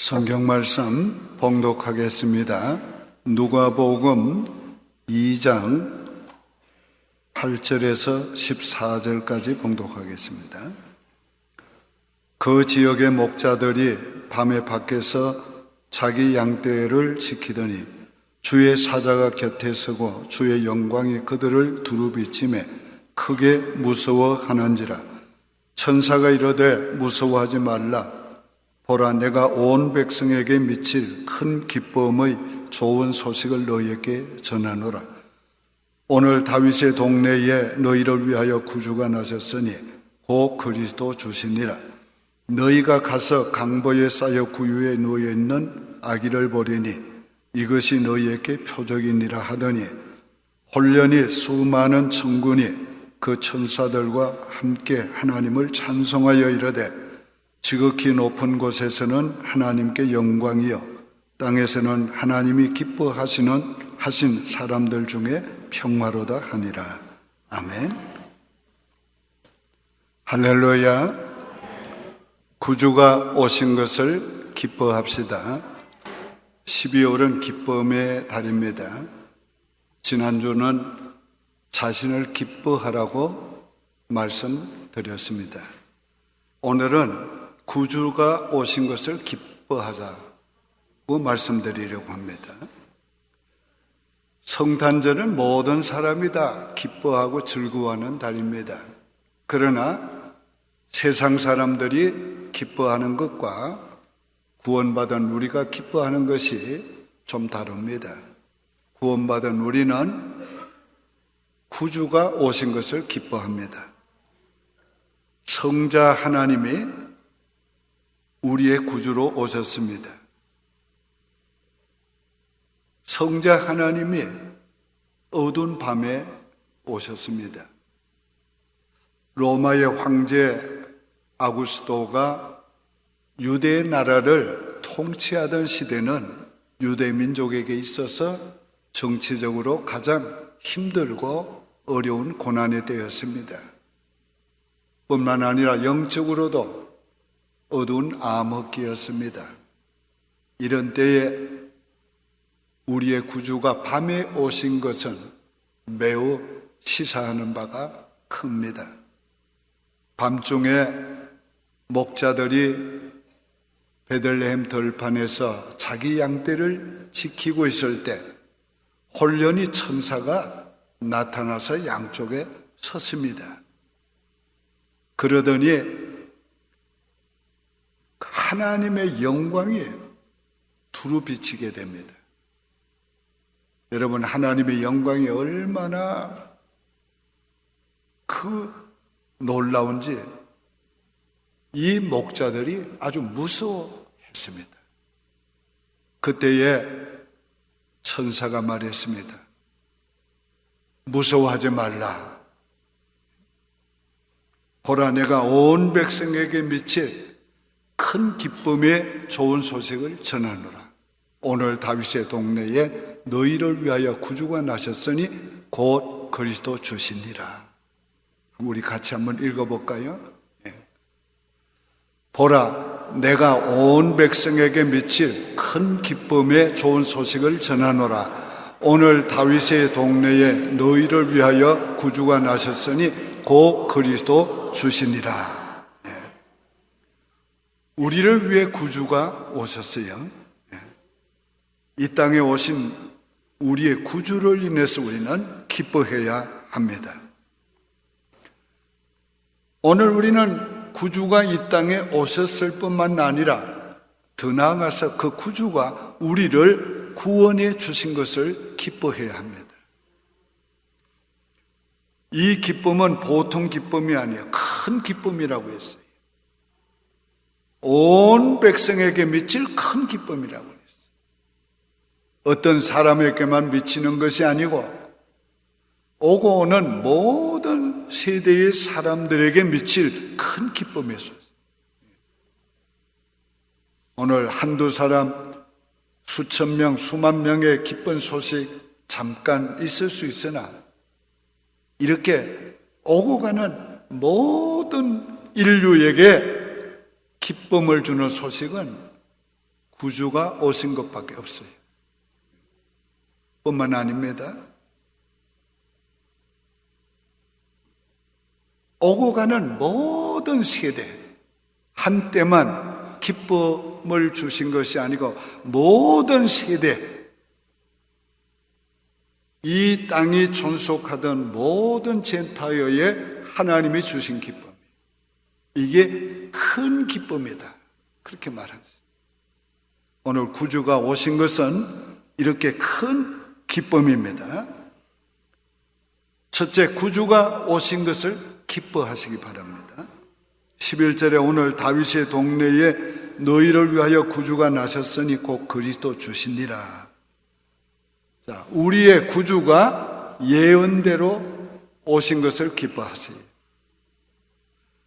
성경 말씀 봉독하겠습니다. 누가복음 2장 8절에서 14절까지 봉독하겠습니다. 그 지역의 목자들이 밤에 밖에서 자기 양떼를 지키더니 주의 사자가 곁에 서고 주의 영광이 그들을 두루비치매 크게 무서워하는지라. 천사가 이르되 무서워하지 말라. 보라, 내가 온 백성에게 미칠 큰 기쁨의 좋은 소식을 너희에게 전하노라. 오늘 다윗의 동네에 너희를 위하여 구주가 나셨으니 곧 그리스도 주시니라. 너희가 가서 강보에 쌓여 구유에 누워 있는 아기를 보리니 이것이 너희에게 표적이니라 하더니 홀련히 수많은 천군이 그 천사들과 함께 하나님을 찬송하여 이르되 지극히 높은 곳에서는 하나님께 영광이요 땅에서는 하나님이 기뻐하신 사람들 중에 평화로다 하니라. 아멘. 할렐루야. 구주가 오신 것을 기뻐합시다. 12월은 기쁨의 달입니다. 지난주는 자신을 기뻐하라고 말씀드렸습니다. 오늘은 구주가 오신 것을 기뻐하자고 말씀드리려고 합니다. 성탄절은 모든 사람이 다 기뻐하고 즐거워하는 달입니다. 그러나 세상 사람들이 기뻐하는 것과 구원받은 우리가 기뻐하는 것이 좀 다릅니다. 구원받은 우리는 구주가 오신 것을 기뻐합니다. 성자 하나님이 우리의 구주로 오셨습니다. 성자 하나님이 어두운 밤에 오셨습니다. 로마의 황제 아구스토가 유대 나라를 통치하던 시대는 유대 민족에게 있어서 정치적으로 가장 힘들고 어려운 고난의 때였습니다. 뿐만 아니라 영적으로도 어두운 암흑기였습니다. 이런 때에 우리의 구주가 밤에 오신 것은 매우 시사하는 바가 큽니다. 밤중에 목자들이 베들레헴 들판에서 자기 양떼를 지키고 있을 때 홀련히 천사가 나타나서 양쪽에 섰습니다. 그러더니 하나님의 영광이 두루비치게 됩니다. 여러분, 하나님의 영광이 얼마나 놀라운지 이 목자들이 아주 무서워했습니다. 그때에 천사가 말했습니다. 무서워하지 말라. 보라, 내가 온 백성에게 미칠 큰 기쁨의 좋은 소식을 전하노라. 오늘 다윗의 동네에 너희를 위하여 구주가 나셨으니 곧 그리스도 주시니라. 우리 같이 한번 읽어볼까요? 보라, 내가 온 백성에게 미칠 큰 기쁨의 좋은 소식을 전하노라. 오늘 다윗의 동네에 너희를 위하여 구주가 나셨으니 곧 그리스도 주시니라. 우리를 위해 구주가 오셨어요. 이 땅에 오신 우리의 구주를 인해서 우리는 기뻐해야 합니다. 오늘 우리는 구주가 이 땅에 오셨을 뿐만 아니라 더 나아가서 그 구주가 우리를 구원해 주신 것을 기뻐해야 합니다. 이 기쁨은 보통 기쁨이 아니에요. 큰 기쁨이라고 했어요. 온 백성에게 미칠 큰 기쁨이라고 했어요. 어떤 사람에게만 미치는 것이 아니고 오고 오는 모든 세대의 사람들에게 미칠 큰 기쁨이었어요. 오늘 한두 사람, 수천 명, 수만 명의 기쁜 소식 잠깐 있을 수 있으나 이렇게 오고 가는 모든 인류에게 기쁨을 주는 소식은 구주가 오신 것밖에 없어요. 뿐만 아닙니다. 오고 가는 모든 세대, 한때만 기쁨을 주신 것이 아니고 모든 세대, 이 땅이 존속하던 모든 젠타이어에 하나님이 주신 기쁨, 이게 큰 기쁨이다, 그렇게 말했어요. 오늘 구주가 오신 것은 이렇게 큰 기쁨입니다. 첫째, 구주가 오신 것을 기뻐하시기 바랍니다. 11절에 오늘 다윗의 동네에 너희를 위하여 구주가 나셨으니 곧 그리스도 주시니라. 자, 우리의 구주가 예언대로 오신 것을 기뻐하세요.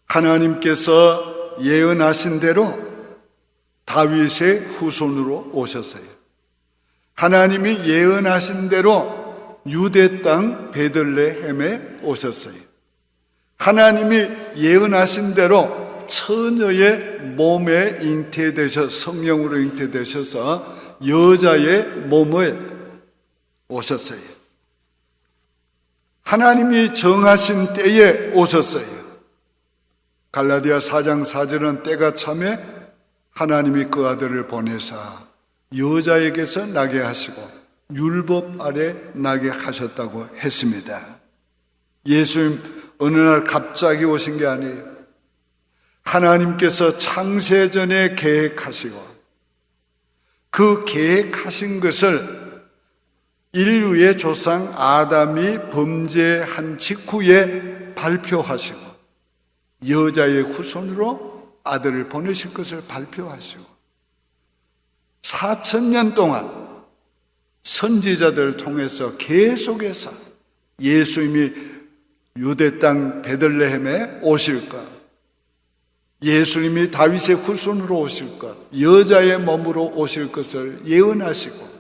하나님께서 예언하신 대로 다윗의 후손으로 오셨어요. 하나님이 예언하신 대로 유대 땅 베들레헴에 오셨어요. 하나님이 예언하신 대로 처녀의 몸에 잉태되셔서, 성령으로 잉태되셔서 여자의 몸에 오셨어요. 하나님이 정하신 때에 오셨어요. 갈라디아 4장 4절은 때가 참에 하나님이 그 아들을 보내사 여자에게서 나게 하시고 율법 아래 나게 하셨다고 했습니다. 예수님 어느 날 갑자기 오신 게 아니에요. 하나님께서 창세전에 계획하시고 그 계획하신 것을 인류의 조상 아담이 범죄한 직후에 발표하시고 여자의 후손으로 아들을 보내실 것을 발표하시고 4,000년 동안 선지자들을 통해서 계속해서 예수님이 유대 땅 베들레헴에 오실 것, 예수님이 다윗의 후손으로 오실 것, 여자의 몸으로 오실 것을 예언하시고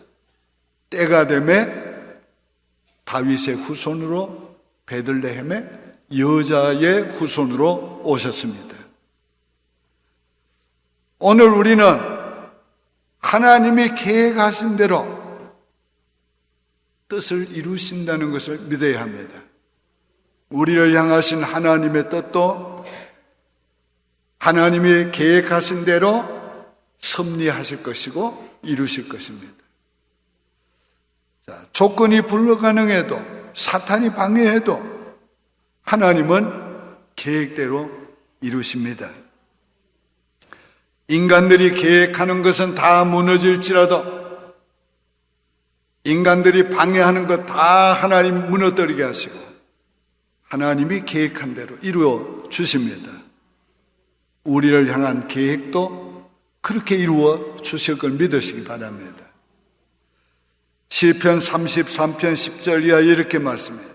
때가 되매 다윗의 후손으로 베들레헴에 여자의 후손으로 오셨습니다. 오늘 우리는 하나님이 계획하신 대로 뜻을 이루신다는 것을 믿어야 합니다. 우리를 향하신 하나님의 뜻도 하나님이 계획하신 대로 섭리하실 것이고 이루실 것입니다. 자, 조건이 불가능해도 사탄이 방해해도 하나님은 계획대로 이루십니다. 인간들이 계획하는 것은 다 무너질지라도 인간들이 방해하는 것 다 하나님 무너뜨리게 하시고 하나님이 계획한 대로 이루어 주십니다. 우리를 향한 계획도 그렇게 이루어 주실 걸 믿으시기 바랍니다. 시편 33편 10절 이하에 이렇게 말씀해요.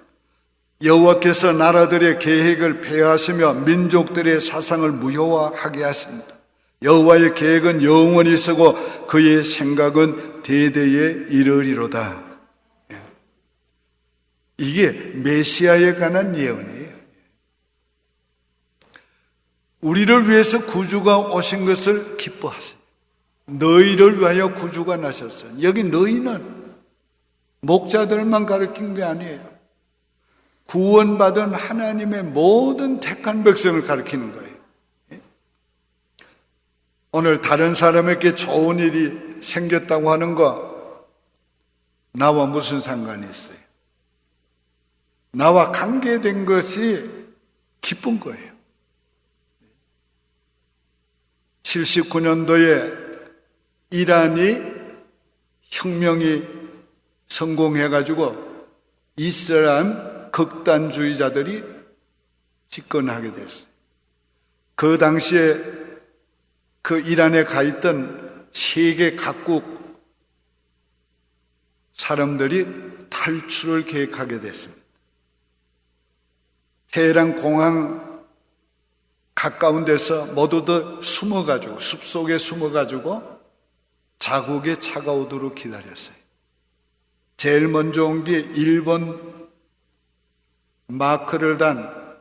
여호와께서 나라들의 계획을 폐하시며 민족들의 사상을 무효화하게 하십니다. 여호와의 계획은 영원히 서고 그의 생각은 대대에 이르리로다. 이게 메시아에 관한 예언이에요. 우리를 위해서 구주가 오신 것을 기뻐하세요. 너희를 위하여 구주가 나셨어요. 여기 너희는 목자들만 가르친 게 아니에요. 구원받은 하나님의 모든 택한 백성을 가르치는 거예요. 오늘 다른 사람에게 좋은 일이 생겼다고 하는 거 나와 무슨 상관이 있어요? 나와 관계된 것이 기쁜 거예요. 79년도에 이란이 혁명이 성공해가지고 이슬람 극단주의자들이 집권하게 됐어요. 그 당시에 그 이란에 가 있던 세계 각국 사람들이 탈출을 계획하게 됐습니다. 테헤란 공항 가까운 데서 모두들 숨어가지고 숲속에 숨어가지고 자국에 차가우도록 기다렸어요. 제일 먼저 온 게 일본 마크를 단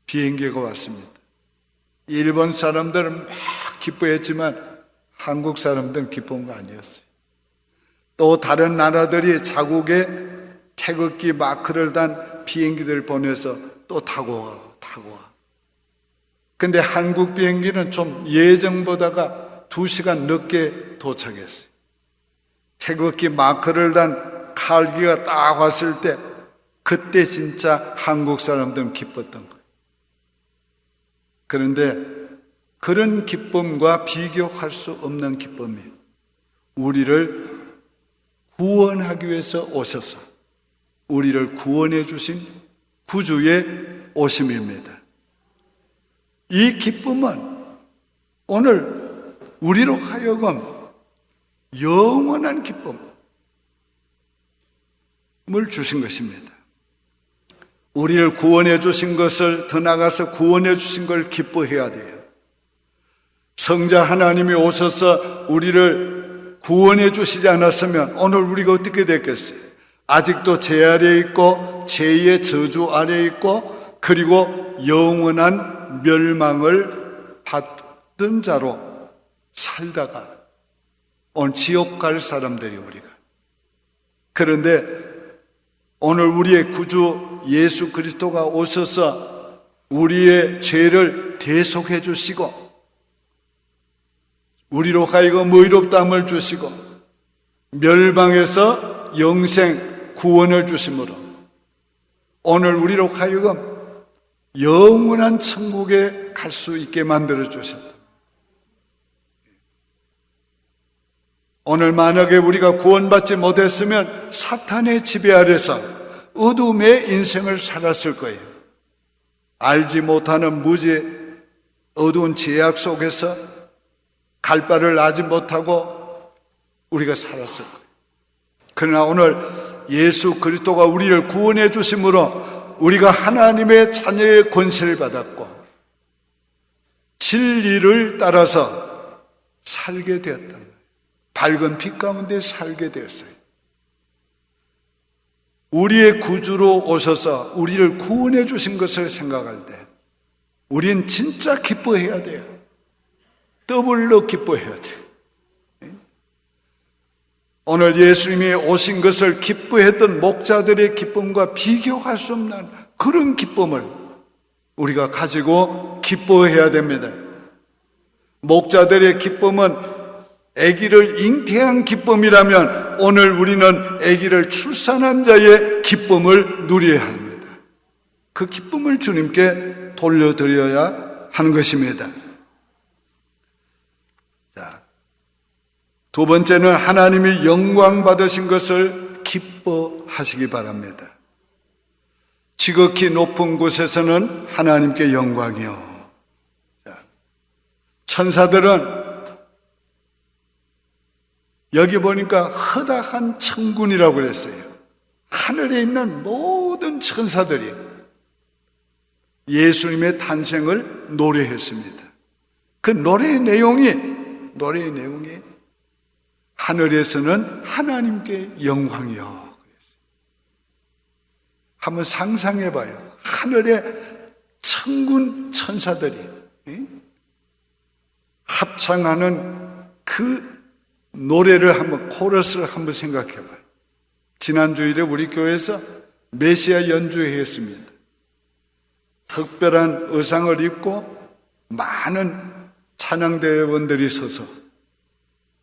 비행기가 왔습니다. 일본 사람들은 막 기뻐했지만 한국 사람들은 기쁜 거 아니었어요. 또 다른 나라들이 자국에 태극기 마크를 단 비행기들 보내서 또 타고 와. 근데 한국 비행기는 좀 예정보다가 2시간 늦게 도착했어요. 태극기 마크를 단 칼기가 딱 왔을 때 그때 진짜 한국 사람들은 기뻤던 거예요. 그런데 그런 기쁨과 비교할 수 없는 기쁨이 우리를 구원하기 위해서 오셔서 우리를 구원해 주신 구주의 오심입니다. 이 기쁨은 오늘 우리로 하여금 영원한 기쁨을 주신 것입니다. 우리를 구원해 주신 것을 더 나아가서 구원해 주신 걸 기뻐해야 돼요. 성자 하나님이 오셔서 우리를 구원해 주시지 않았으면 오늘 우리가 어떻게 됐겠어요? 아직도 죄 아래에 있고 죄의 저주 아래에 있고 그리고 영원한 멸망을 받던 자로 살다가 오늘 지옥 갈 사람들이 우리가. 그런데 오늘 우리의 구주 예수 그리스도가 오셔서 우리의 죄를 대속해 주시고 우리로 하여금 의롭다함을 주시고 멸망에서 영생 구원을 주심으로 오늘 우리로 하여금 영원한 천국에 갈 수 있게 만들어 주셨다. 오늘 만약에 우리가 구원받지 못했으면 사탄의 지배 아래서 어둠의 인생을 살았을 거예요. 알지 못하는 무지 어두운 죄악 속에서 갈 바를 알지 못하고 우리가 살았을 거예요. 그러나 오늘 예수 그리스도가 우리를 구원해 주심으로 우리가 하나님의 자녀의 권세를 받았고 진리를 따라서 살게 되었던 거예요. 밝은 빛 가운데 살게 되었어요. 우리의 구주로 오셔서 우리를 구원해 주신 것을 생각할 때 우린 진짜 기뻐해야 돼요. 더블로 기뻐해야 돼요. 오늘 예수님이 오신 것을 기뻐했던 목자들의 기쁨과 비교할 수 없는 그런 기쁨을 우리가 가지고 기뻐해야 됩니다. 목자들의 기쁨은 아기를 잉태한 기쁨이라면 오늘 우리는 아기를 출산한 자의 기쁨을 누려야 합니다. 그 기쁨을 주님께 돌려드려야 하는 것입니다. 두 번째는 하나님이 영광 받으신 것을 기뻐하시기 바랍니다. 지극히 높은 곳에서는 하나님께 영광이요. 천사들은 여기 보니까 허다한 천군이라고 그랬어요. 하늘에 있는 모든 천사들이 예수님의 탄생을 노래했습니다. 그 노래의 내용이 하늘에서는 하나님께 영광이요. 한번 상상해 봐요. 하늘에 천군 천사들이 합창하는 그 노래를 한번 코러스를 한번 생각해 봐요. 지난 주일에 우리 교회에서 메시아 연주회했습니다. 특별한 의상을 입고 많은 찬양대원들이 서서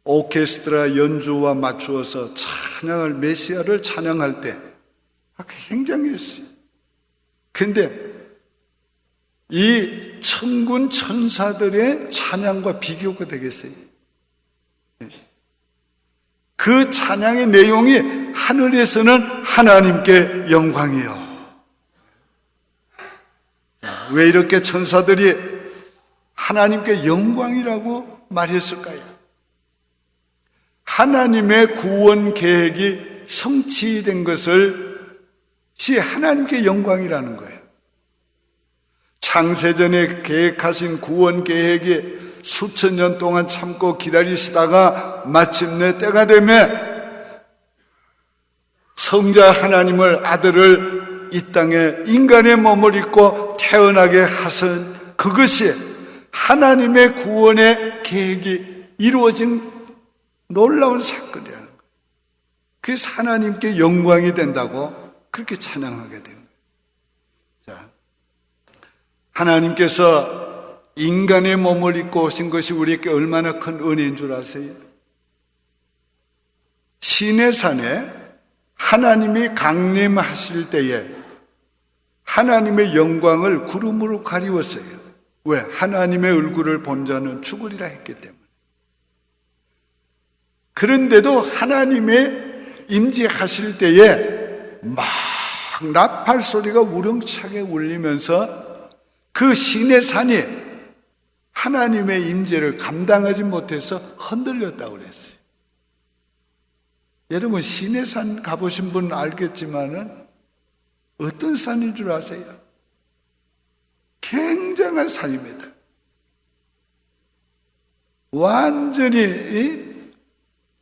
오케스트라 연주와 맞추어서 찬양을 메시아를 찬양할 때 굉장했어요. 근데 이 천군 천사들의 찬양과 비교가 되겠어요? 그 찬양의 내용이 하늘에서는 하나님께 영광이요. 왜 이렇게 천사들이 하나님께 영광이라고 말했을까요? 하나님의 구원 계획이 성취된 것을 하나님께 영광이라는 거예요. 창세전에 계획하신 구원 계획이 수천 년 동안 참고 기다리시다가 마침내 때가 되면 성자 하나님을 아들을 이 땅에 인간의 몸을 입고 태어나게 하신 그것이 하나님의 구원의 계획이 이루어진 놀라운 사건이라는 거예요. 그래서 하나님께 영광이 된다고 그렇게 찬양하게 됩니다. 자, 하나님께서 인간의 몸을 입고 오신 것이 우리에게 얼마나 큰 은혜인 줄 아세요? 시내산에 하나님이 강림하실 때에 하나님의 영광을 구름으로 가리웠어요. 왜? 하나님의 얼굴을 본 자는 죽으리라 했기 때문에. 그런데도 하나님의 임재하실 때에 막 나팔 소리가 우렁차게 울리면서 그 시내산이 하나님의 임재를 감당하지 못해서 흔들렸다고 그랬어요. 여러분 시내산 가보신 분 알겠지만은 어떤 산인 줄 아세요? 굉장한 산입니다. 완전히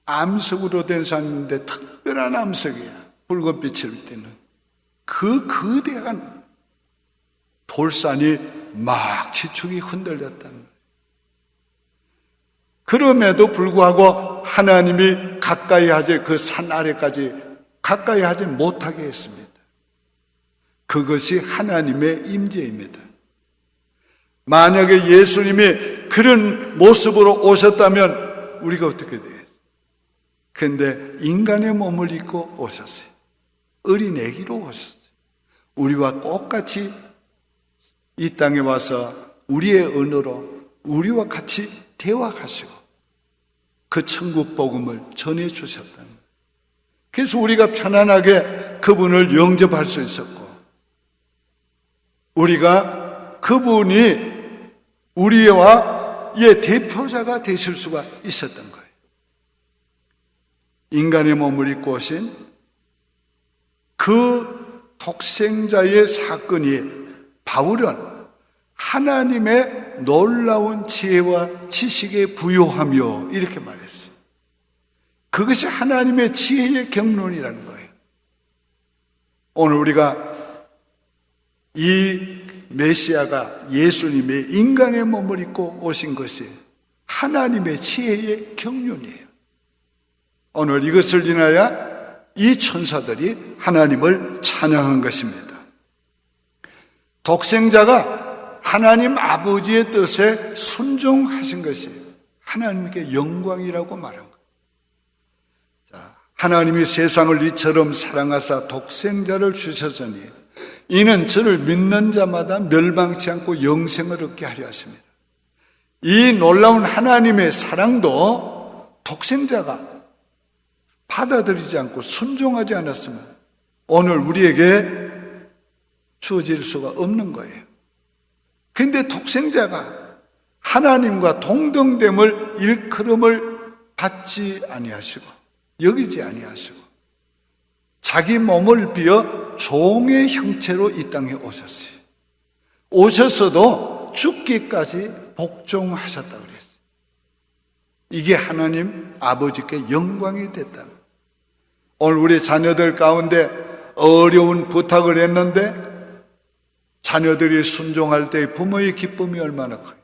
암석으로 된 산인데 특별한 암석이야. 붉은빛을 띠는 그 거대한 돌산이 막 지축이 흔들렸다는 거예요. 그럼에도 불구하고 하나님이 가까이 하지, 그 산 아래까지 가까이 하지 못하게 했습니다. 그것이 하나님의 임재입니다. 만약에 예수님이 그런 모습으로 오셨다면 우리가 어떻게 돼요? 그런데 인간의 몸을 입고 오셨어요. 어린 아기로 오셨어요. 우리와 똑같이 이 땅에 와서 우리의 언어로 우리와 같이 대화하시고 그 천국 복음을 전해 주셨다는 거예요. 그래서 우리가 편안하게 그분을 영접할 수 있었고, 우리가 그분이 우리와의 대표자가 되실 수가 있었던 거예요. 인간의 몸을 입고 오신 그 독생자의 사건이 바울은 하나님의 놀라운 지혜와 지식에 부요하며 이렇게 말했어요. 그것이 하나님의 지혜의 경륜이라는 거예요. 오늘 우리가 이 메시아가 예수님의 인간의 몸을 입고 오신 것이 하나님의 지혜의 경륜이에요. 오늘 이것을 인하여 이 천사들이 하나님을 찬양한 것입니다. 독생자가 하나님 아버지의 뜻에 순종하신 것이 하나님께 영광이라고 말한 거예요. 자, 하나님이 세상을 이처럼 사랑하사 독생자를 주셨으니 이는 저를 믿는 자마다 멸망치 않고 영생을 얻게 하려 하십니다. 이 놀라운 하나님의 사랑도 독생자가 받아들이지 않고 순종하지 않았으면 오늘 우리에게 주어질 수가 없는 거예요. 그런데 독생자가 하나님과 동등됨을 일컬음을 받지 아니하시고 여기지 아니하시고 자기 몸을 비어 종의 형체로 이 땅에 오셨어요. 오셨어도 죽기까지 복종하셨다고 그랬어요. 이게 하나님 아버지께 영광이 됐다. 오늘 우리 자녀들 가운데 어려운 부탁을 했는데 자녀들이 순종할 때 부모의 기쁨이 얼마나 커요.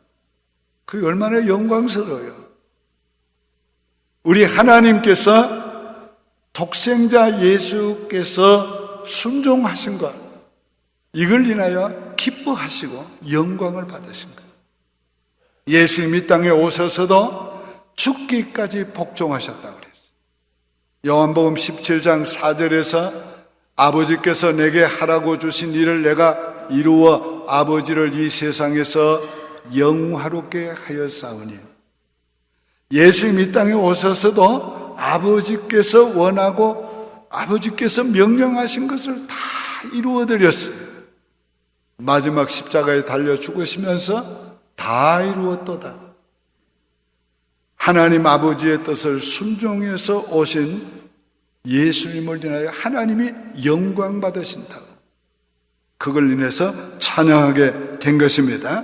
그게 얼마나 영광스러워요. 우리 하나님께서 독생자 예수께서 순종하신 것, 이걸 인하여 기뻐하시고 영광을 받으신 것. 예수님이 이 땅에 오셔서도 죽기까지 복종하셨다고 그랬어요. 요한복음 17장 4절에서 아버지께서 내게 하라고 주신 일을 내가 이루어 아버지를 이 세상에서 영화롭게 하였사오니, 예수님이 이 땅에 오셔서도 아버지께서 원하고 아버지께서 명령하신 것을 다 이루어드렸어요. 마지막 십자가에 달려 죽으시면서 다 이루었도다. 하나님 아버지의 뜻을 순종해서 오신 예수님을 인하여 하나님이 영광 받으신다. 그걸 인해서 찬양하게 된 것입니다.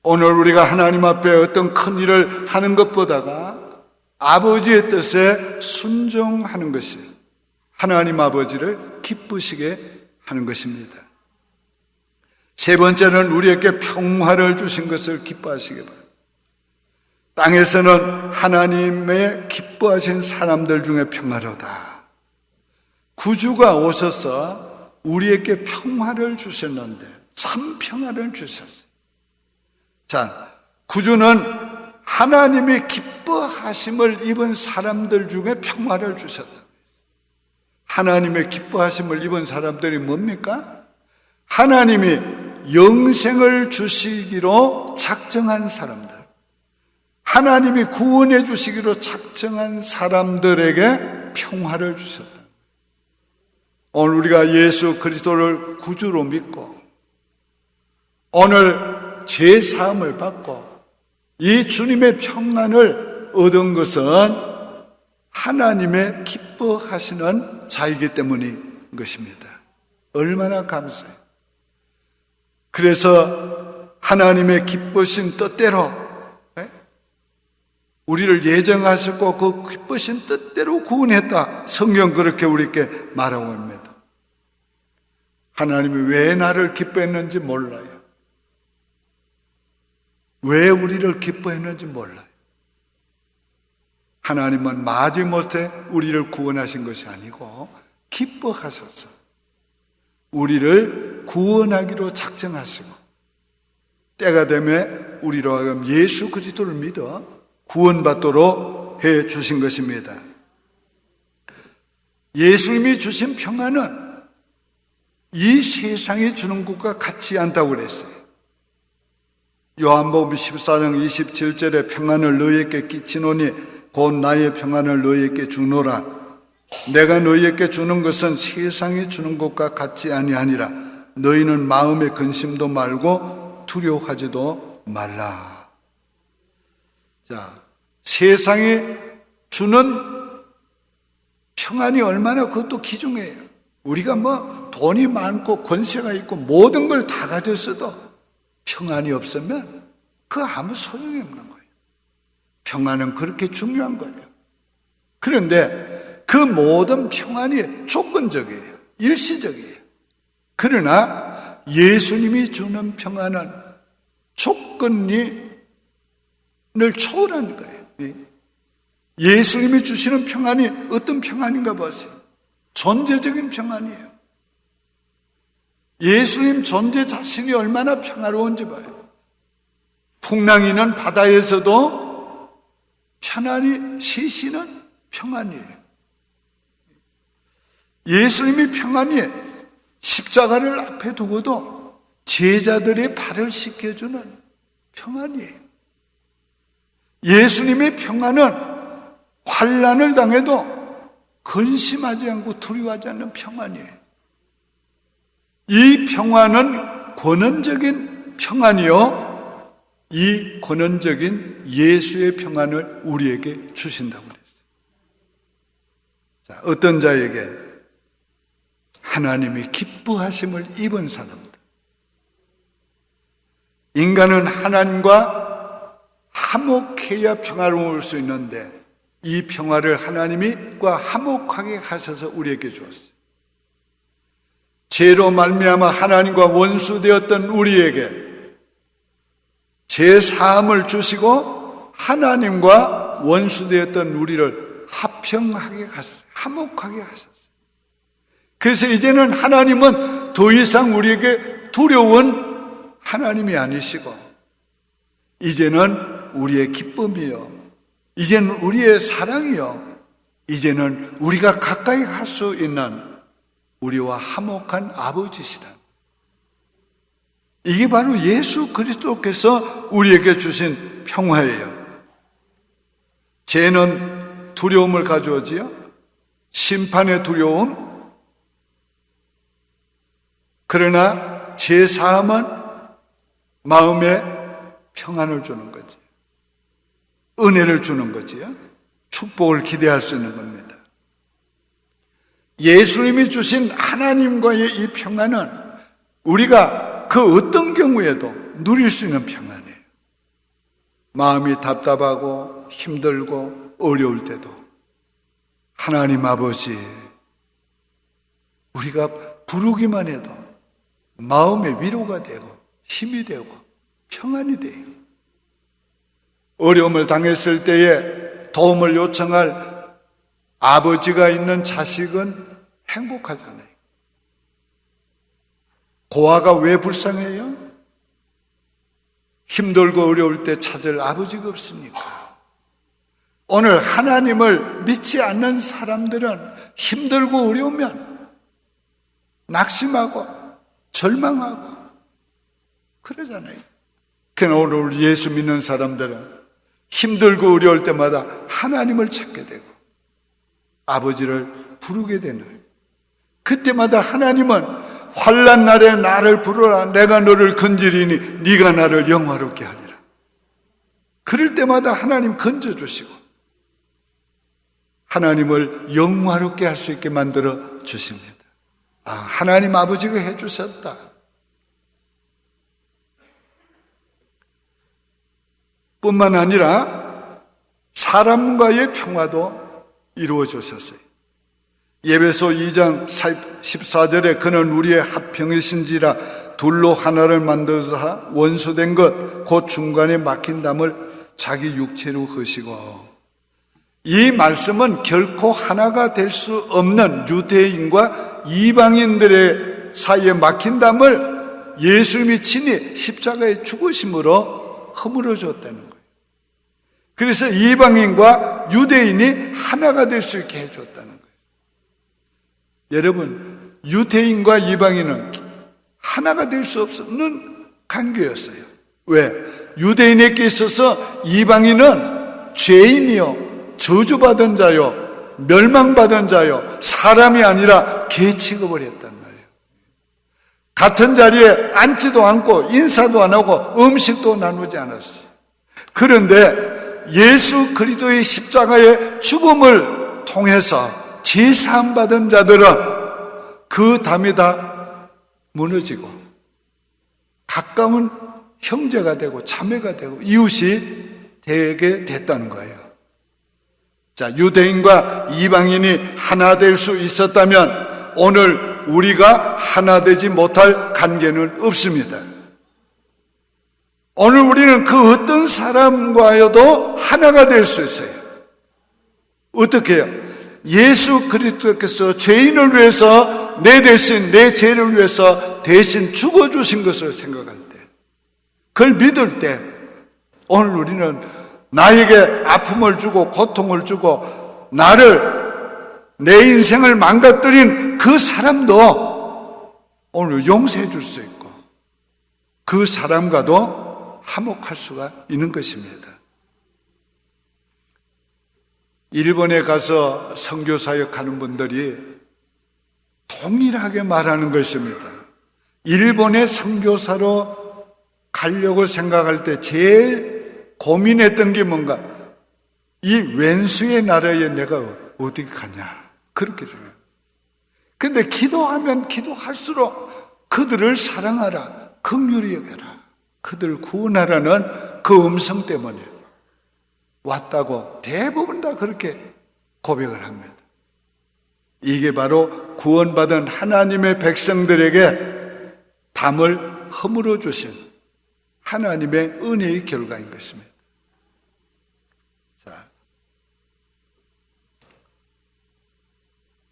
오늘 우리가 하나님 앞에 어떤 큰 일을 하는 것보다가 아버지의 뜻에 순종하는 것이 하나님 아버지를 기쁘시게 하는 것입니다. 세 번째는 우리에게 평화를 주신 것을 기뻐하시기 바랍니다. 땅에서는 하나님의 기뻐하신 사람들 중에 평화로다. 구주가 오셔서 우리에게 평화를 주셨는데 참 평화를 주셨어요. 자, 구주는 하나님이 기뻐하심을 입은 사람들 중에 평화를 주셨다. 하나님의 기뻐하심을 입은 사람들이 뭡니까? 하나님이 영생을 주시기로 작정한 사람들, 하나님이 구원해 주시기로 작정한 사람들에게 평화를 주셨다. 오늘 우리가 예수 그리스도를 구주로 믿고 오늘 죄사함을 받고 이 주님의 평안을 얻은 것은 하나님의 기뻐하시는 자이기 때문인 것입니다. 얼마나 감사해요. 그래서 하나님의 기쁘신 뜻대로 우리를 예정하셨고 그 기쁘신 뜻대로 구원했다. 성경 그렇게 우리에게 말하고 있습니다. 하나님이 왜 나를 기뻐했는지 몰라요. 왜 우리를 기뻐했는지 몰라요. 하나님은 마지못해 우리를 구원하신 것이 아니고 기뻐하셔서 우리를 구원하기로 작정하시고 때가 되면 우리로 하여금 예수 그리스도를 믿어 구원받도록 해 주신 것입니다. 예수님이 주신 평안은 이 세상이 주는 것과 같지 않다고 그랬어요. 요한복음 14장 27절에 평안을 너희에게 끼치노니 곧 나의 평안을 너희에게 주노라. 내가 너희에게 주는 것은 세상이 주는 것과 같지 아니하니라. 너희는 마음의 근심도 말고 두려워하지도 말라. 자, 세상이 주는 평안이 얼마나 그것도 귀중해요. 우리가 뭐 돈이 많고 권세가 있고 모든 걸 다 가졌어도 평안이 없으면 그 아무 소용이 없는 거예요. 평안은 그렇게 중요한 거예요. 그런데 그 모든 평안이 조건적이에요. 일시적이에요. 그러나 예수님이 주는 평안은 조건을 초월하는 거예요. 예수님이 주시는 평안이 어떤 평안인가 보세요. 존재적인 평안이에요. 예수님 존재 자신이 얼마나 평화로운지 봐요. 풍랑이는 바다에서도 편안히 쉬시는 평안이에요. 예수님이 평안이 십자가를 앞에 두고도 제자들의 발을 씻겨주는 평안이에요. 예수님의 평안은 환난을 당해도 근심하지 않고 두려워하지 않는 평안이에요. 이 평안은 권원적인 평안이요, 이 권원적인 예수의 평안을 우리에게 주신다고 그랬어요. 자, 어떤 자에게 하나님이 기뻐하심을 입은 사람들, 인간은 하나님과 화목해야 평화로울 수 있는데 이 평화를 하나님이 화목하게 하셔서 우리에게 주었어요. 죄로 말미암아 하나님과 원수되었던 우리에게 죄 사함을 주시고 하나님과 원수되었던 우리를 화평하게 하셨어요. 화목하게 하셨어요. 그래서 이제는 하나님은 더 이상 우리에게 두려운 하나님이 아니시고 이제는 우리의 기쁨이요, 이제는 우리의 사랑이요, 이제는 우리가 가까이 갈 수 있는 우리와 화목한 아버지시라. 이게 바로 예수 그리스도께서 우리에게 주신 평화예요. 죄는 두려움을 가져오지요. 심판의 두려움. 그러나 죄 사함은 마음에 평안을 주는 거지. 은혜를 주는 거지요. 축복을 기대할 수 있는 겁니다. 예수님이 주신 하나님과의 이 평안은 우리가 그 어떤 경우에도 누릴 수 있는 평안이에요. 마음이 답답하고 힘들고 어려울 때도 하나님 아버지, 우리가 부르기만 해도 마음의 위로가 되고 힘이 되고 평안이 돼요. 어려움을 당했을 때에 도움을 요청할 아버지가 있는 자식은 행복하잖아요. 고아가 왜 불쌍해요? 힘들고 어려울 때 찾을 아버지가 없으니까. 오늘 하나님을 믿지 않는 사람들은 힘들고 어려우면 낙심하고 절망하고 그러잖아요. 그러나 오늘 우리 예수 믿는 사람들은 힘들고 어려울 때마다 하나님을 찾게 되고 아버지를 부르게 되는, 그때마다 하나님은 환난 날에 나를 부르라, 내가 너를 건지리니 네가 나를 영화롭게 하리라. 그럴 때마다 하나님 건져주시고 하나님을 영화롭게 할 수 있게 만들어 주십니다. 아, 하나님 아버지가 해주셨다. 뿐만 아니라 사람과의 평화도 이루어 주셨어요. 예배소 2장 14절에 그는 우리의 합평이신지라 둘로 하나를 만들어서 원수된 것 곧 중간에 막힌 담을 자기 육체로 허시고, 이 말씀은 결코 하나가 될 수 없는 유대인과 이방인들의 사이에 막힌 담을 예수님이 친히 십자가에 죽으심으로 허물어 줬다는 거예요. 그래서 이방인과 유대인이 하나가 될 수 있게 해줬다는 거예요. 여러분, 유대인과 이방인은 하나가 될 수 없는 관계였어요. 왜? 유대인에게 있어서 이방인은 죄인이요, 저주받은 자요, 멸망받은 자요, 사람이 아니라 개 취급을 했단 말이에요. 같은 자리에 앉지도 않고 인사도 안 하고 음식도 나누지 않았어요. 그런데 예수 그리스도의 십자가의 죽음을 통해서 제사함 받은 자들은 그 담이 다 무너지고 가까운 형제가 되고 자매가 되고 이웃이 되게 됐다는 거예요. 자, 유대인과 이방인이 하나 될 수 있었다면 오늘 우리가 하나 되지 못할 관계는 없습니다. 오늘 우리는 그 어떤 사람과여도 하나가 될 수 있어요. 어떻게 해요? 예수 그리스도께서 죄인을 위해서 내 대신, 내 죄를 위해서 대신 죽어주신 것을 생각할 때, 그걸 믿을 때, 오늘 우리는 나에게 아픔을 주고 고통을 주고 내 인생을 망가뜨린 그 사람도 오늘 용서해 줄 수 있고 그 사람과도 화목할 수가 있는 것입니다. 일본에 가서 선교 사역하는 분들이 동일하게 말하는 것입니다. 일본의 선교사로 가려고 생각할 때 제일 고민했던 게 뭔가, 이 왼수의 나라에 내가 어디 가냐, 그렇게 생각해요. 근데 기도하면 기도할수록 그들을 사랑하라, 긍휼히 여겨라, 그들을 구원하라는 그 음성 때문에 왔다고 대부분 다 그렇게 고백을 합니다. 이게 바로 구원받은 하나님의 백성들에게 담을 허물어 주신 하나님의 은혜의 결과인 것입니다. 자,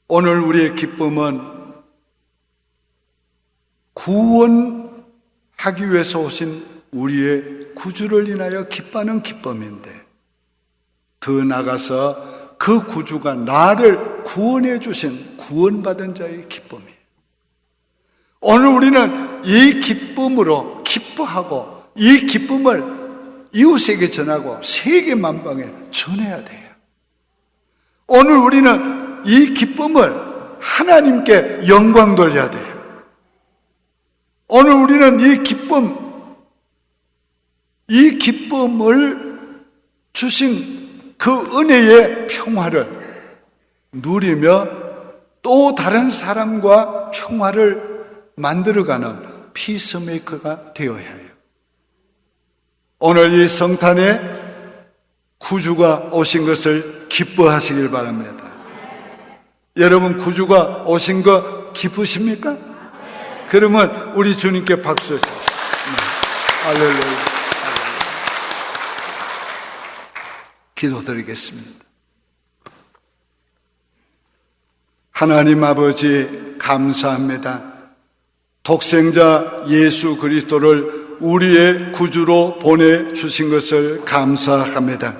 오늘 우리의 기쁨은 구원하기 위해서 오신 우리의 구주를 인하여 기뻐하는 기쁨인데, 더 나아가서 그 구주가 나를 구원해 주신 구원받은 자의 기쁨이에요. 오늘 우리는 이 기쁨으로 기뻐하고 이 기쁨을 이웃에게 전하고 세계 만방에 전해야 돼요. 오늘 우리는 이 기쁨을 하나님께 영광 돌려야 돼요. 오늘 우리는 이 기쁨을 주신 그 은혜의 평화를 누리며 또 다른 사람과 평화를 만들어가는 피스메이커가 되어야 해요. 오늘 이 성탄에 구주가 오신 것을 기뻐하시길 바랍니다. 여러분, 구주가 오신 거 기쁘십니까? 그러면 우리 주님께 박수 주십시오. 할렐루야. 기도드리겠습니다. 하나님 아버지, 감사합니다. 독생자 예수 그리스도를 우리의 구주로 보내주신 것을 감사합니다.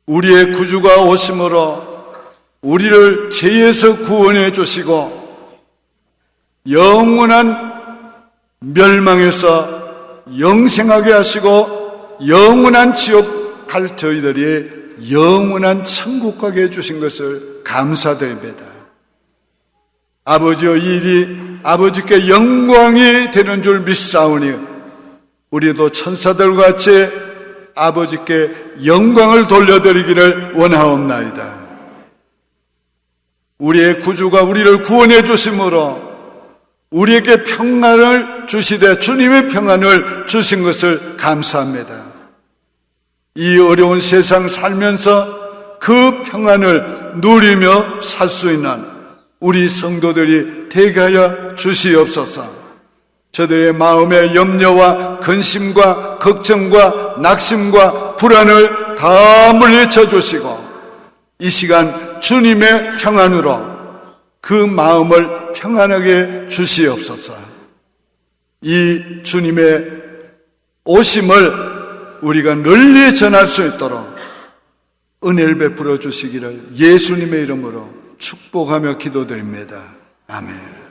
우리의 구주가 오심으로 우리를 죄에서 구원해 주시고 영원한 멸망에서 영생하게 하시고 영원한 지옥 갈 저희들이 영원한 천국 가게 해주신 것을 감사드립니다. 아버지의 일이 아버지께 영광이 되는 줄 믿사오니 우리도 천사들과 같이 아버지께 영광을 돌려드리기를 원하옵나이다. 우리의 구주가 우리를 구원해 주심으로 우리에게 평안을 주시되 주님의 평안을 주신 것을 감사합니다. 이 어려운 세상 살면서 그 평안을 누리며 살 수 있는 우리 성도들이 되게 하여 주시옵소서. 저들의 마음의 염려와 근심과 걱정과 낙심과 불안을 다 물리쳐 주시고 이 시간 주님의 평안으로 그 마음을 평안하게 주시옵소서. 이 주님의 오심을 우리가 널리 전할 수 있도록 은혜를 베풀어 주시기를 예수님의 이름으로 축복하며 기도드립니다. 아멘.